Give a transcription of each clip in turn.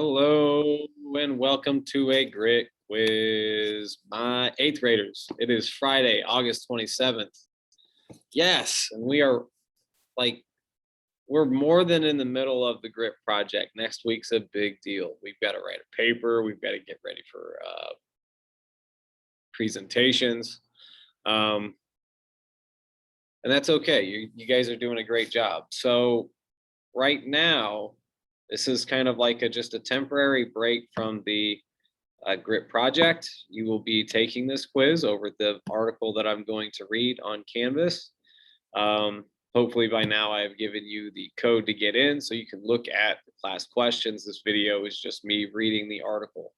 Hello and welcome to a grit quiz, my eighth graders. It is Friday, August 27th. Yes, and we are like, we're more than in the middle of the grit project. Next week's a big deal. We've got to write a paper, we've got to get ready for presentations. And that's okay. You guys are doing a great job. So, right now, this is kind of like just a temporary break from the grit project. You will be taking this quiz over the article that I'm going to read on Canvas. Hopefully by now I have given you the code to get in so you can look at the class questions. This video is just me reading the article.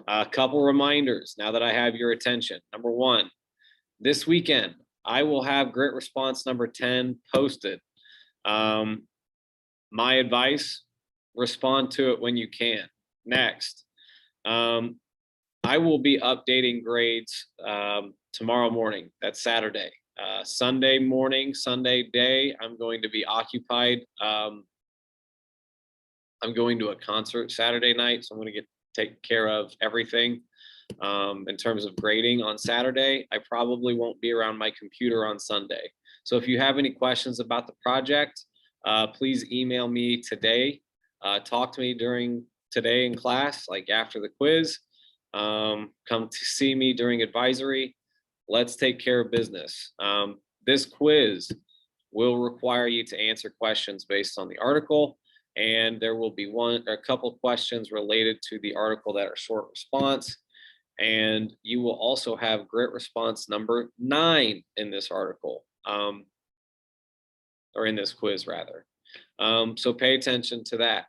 A couple reminders now that I have your attention. Number one, this weekend, I will have grit response number 10 posted. My advice, respond to it when you can. Next, I will be updating grades tomorrow morning. That's Saturday. Sunday morning, Sunday day, I'm going to be occupied. I'm going to a concert Saturday night, so I'm going to take care of everything. In terms of grading on Saturday, I probably won't be around my computer on Sunday. So if you have any questions about the project, please email me today. Talk to me during today in class, like after the quiz. Come to see me during advisory. Let's take care of business. This quiz will require you to answer questions based on the article, and there will be a couple questions related to the article that are short response. And you will also have grit response number 9 in this article, or in this quiz rather. So pay attention to that.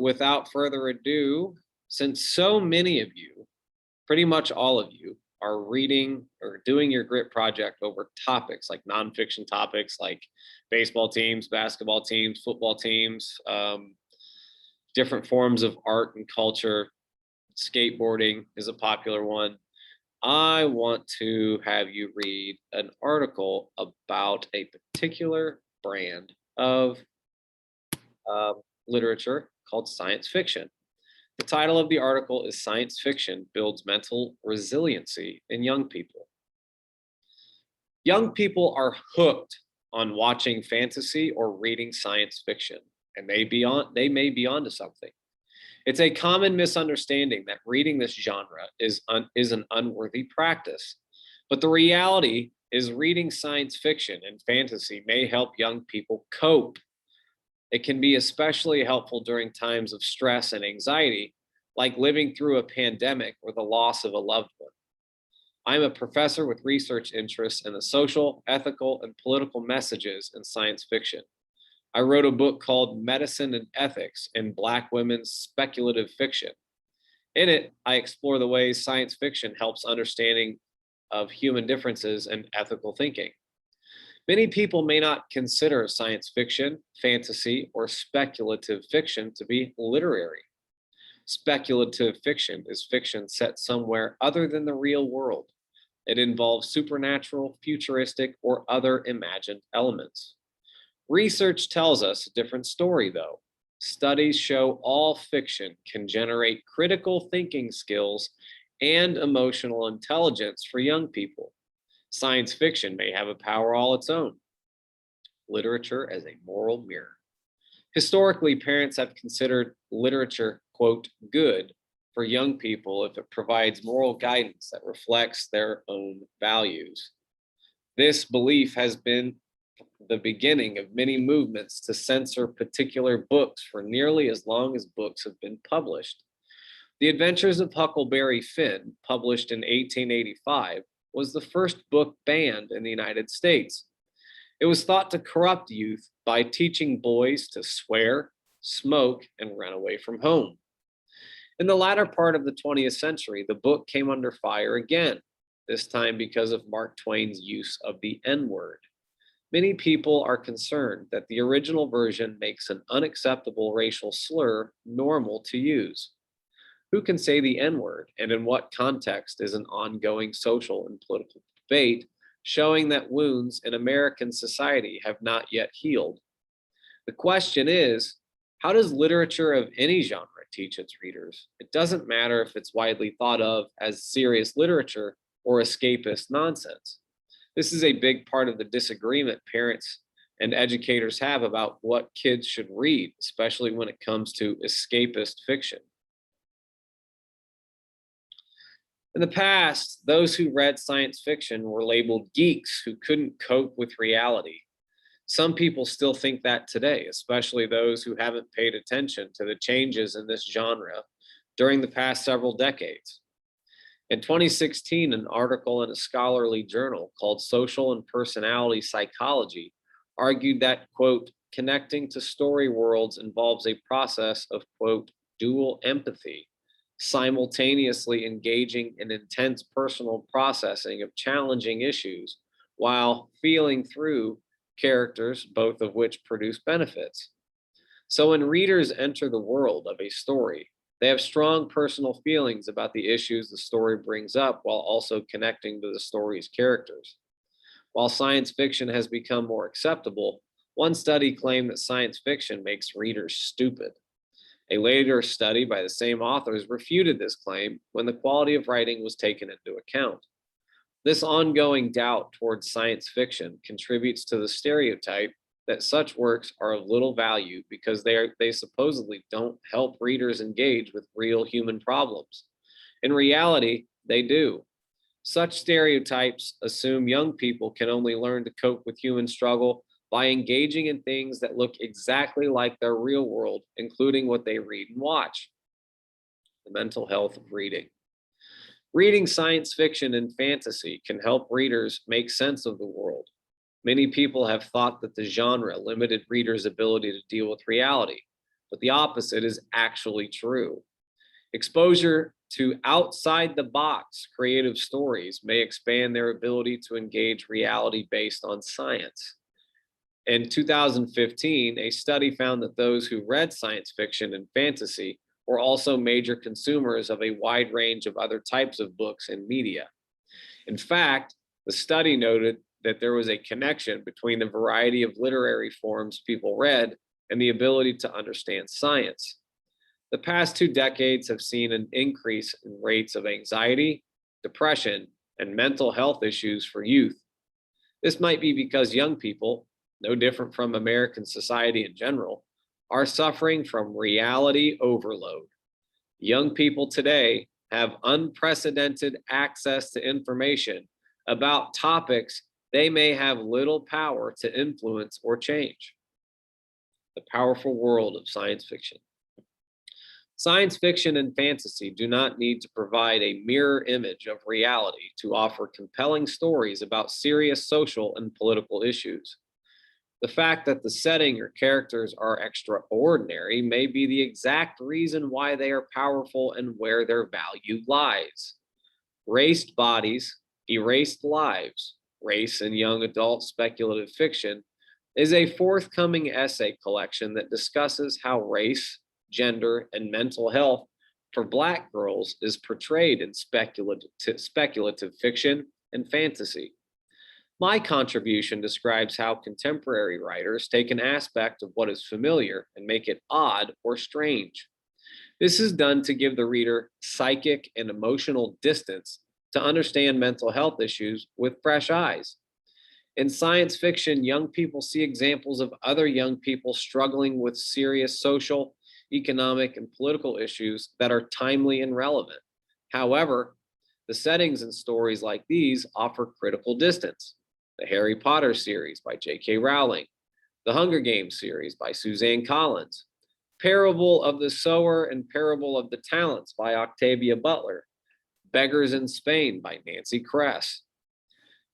Without further ado, since so many of you, pretty much all of you, are reading or doing your grit project over topics like nonfiction topics like baseball teams, basketball teams, football teams, different forms of art and culture, skateboarding is a popular one. I want to have you read an article about a particular brand of literature called science fiction. The title of the article is Science Fiction Builds Mental Resiliency in Young People. Young people are hooked on watching fantasy or reading science fiction, and they may be onto something. It's a common misunderstanding that reading this genre is an unworthy practice. But the reality is reading science fiction and fantasy may help young people cope. It can be especially helpful during times of stress and anxiety, like living through a pandemic or the loss of a loved one. I'm a professor with research interests in the social, ethical, and political messages in science fiction. I wrote a book called Medicine and Ethics in Black Women's Speculative Fiction. In it, I explore the ways science fiction helps understanding of human differences and ethical thinking. Many people may not consider science fiction, fantasy, or speculative fiction to be literary. Speculative fiction is fiction set somewhere other than the real world. It involves supernatural, futuristic, or other imagined elements. Research tells us a different story, though. Studies show all fiction can generate critical thinking skills and emotional intelligence for young people. Science fiction may have a power all its own. Literature as a moral mirror. Historically, parents have considered literature, quote, good for young people if it provides moral guidance that reflects their own values. This belief has been the beginning of many movements to censor particular books for nearly as long as books have been published. The Adventures of Huckleberry Finn, published in 1885, was the first book banned in the United States. It was thought to corrupt youth by teaching boys to swear, smoke, and run away from home. In the latter part of the 20th century, the book came under fire again, this time because of Mark Twain's use of the N-word. Many people are concerned that the original version makes an unacceptable racial slur normal to use. Who can say the N-word, and in what context is an ongoing social and political debate showing that wounds in American society have not yet healed? The question is, how does literature of any genre teach its readers. It doesn't matter if it's widely thought of as serious literature or escapist nonsense. This is a big part of the disagreement parents and educators have about what kids should read, especially when it comes to escapist fiction. In the past, those who read science fiction were labeled geeks who couldn't cope with reality. Some people still think that today, especially those who haven't paid attention to the changes in this genre during the past several decades. In 2016, an article in a scholarly journal called Social and Personality Psychology argued that, quote, connecting to story worlds involves a process of, quote, dual empathy, simultaneously engaging in intense personal processing of challenging issues while feeling through characters, both of which produce benefits. So when readers enter the world of a story, they have strong personal feelings about the issues the story brings up while also connecting to the story's characters. While science fiction has become more acceptable, one study claimed that science fiction makes readers stupid. A later study by the same authors refuted this claim when the quality of writing was taken into account. This ongoing doubt towards science fiction contributes to the stereotype that such works are of little value because they supposedly don't help readers engage with real human problems. In reality, they do. Such stereotypes assume young people can only learn to cope with human struggle by engaging in things that look exactly like their real world, including what they read and watch. The mental health of reading. Reading science fiction and fantasy can help readers make sense of the world. Many people have thought that the genre limited readers' ability to deal with reality, but the opposite is actually true. Exposure to outside the box creative stories may expand their ability to engage reality based on science. In 2015, a study found that those who read science fiction and fantasy were also major consumers of a wide range of other types of books and media. In fact, the study noted that there was a connection between the variety of literary forms people read and the ability to understand science. The past 2 decades have seen an increase in rates of anxiety, depression, and mental health issues for youth. This might be because young people, no different from American society in general, are suffering from reality overload. Young people today have unprecedented access to information about topics they may have little power to influence or change. The powerful world of science fiction. Science fiction and fantasy do not need to provide a mirror image of reality to offer compelling stories about serious social and political issues. The fact that the setting or characters are extraordinary may be the exact reason why they are powerful and where their value lies. Raced Bodies, Erased Lives, Race in Young Adult Speculative Fiction is a forthcoming essay collection that discusses how race, gender, and mental health for Black girls is portrayed in speculative fiction and fantasy. My contribution describes how contemporary writers take an aspect of what is familiar and make it odd or strange. This is done to give the reader psychic and emotional distance to understand mental health issues with fresh eyes. In science fiction, young people see examples of other young people struggling with serious social, economic, and political issues that are timely and relevant. However, the settings in stories like these offer critical distance. The Harry Potter series by J.K. Rowling, the Hunger Games series by Suzanne Collins, Parable of the Sower and Parable of the Talents by Octavia Butler, Beggars in Spain by Nancy Kress.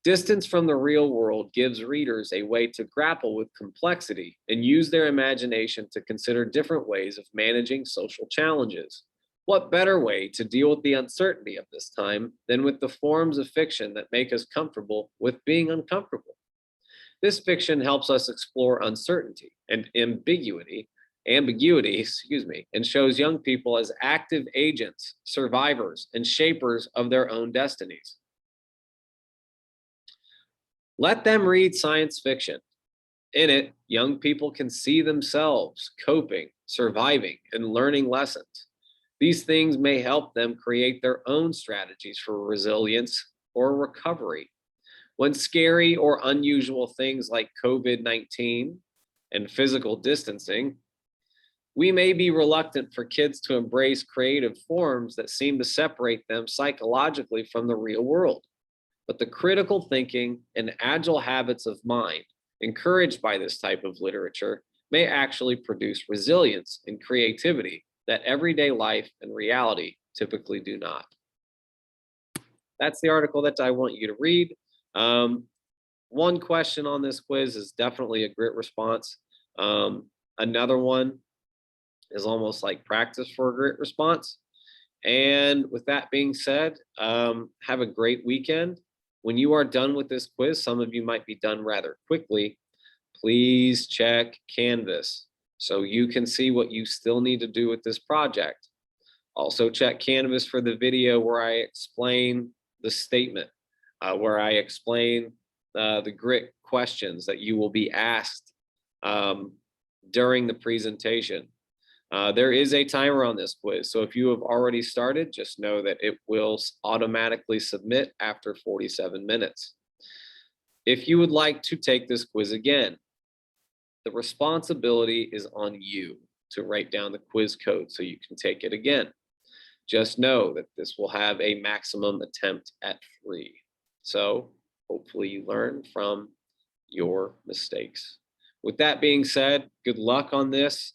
Distance from the real world gives readers a way to grapple with complexity and use their imagination to consider different ways of managing social challenges. What better way to deal with the uncertainty of this time than with the forms of fiction that make us comfortable with being uncomfortable? This fiction helps us explore uncertainty and ambiguity, and shows young people as active agents, survivors, and shapers of their own destinies. Let them read science fiction. In it, young people can see themselves coping, surviving, and learning lessons. These things may help them create their own strategies for resilience or recovery. When scary or unusual things like COVID-19 and physical distancing, we may be reluctant for kids to embrace creative forms that seem to separate them psychologically from the real world. But the critical thinking and agile habits of mind encouraged by this type of literature may actually produce resilience and creativity that everyday life and reality typically do not. That's the article that I want you to read. Um, One question on this quiz is definitely a grit response. Another one is almost like practice for a grit response. And with that being said, have a great weekend. When you are done with this quiz, some of you might be done rather quickly. Please check Canvas so you can see what you still need to do with this project. Also check Canvas for the video where I explain the statement, where I explain the grit questions that you will be asked during the presentation. There is a timer on this quiz, so if you have already started, just know that it will automatically submit after 47 minutes. If you would like to take this quiz again, the responsibility is on you to write down the quiz code so you can take it again. Just know that this will have a maximum attempt at 3. So hopefully you learn from your mistakes. With that being said, good luck on this.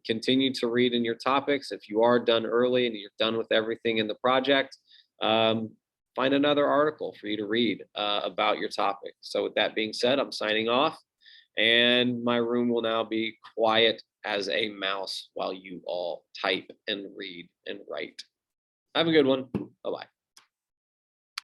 Continue to read in your topics. If you are done early and you're done with everything in the project, find another article for you to read about your topic. So with that being said, I'm signing off, and my room will now be quiet as a mouse while you all type and read and write. Have a good one.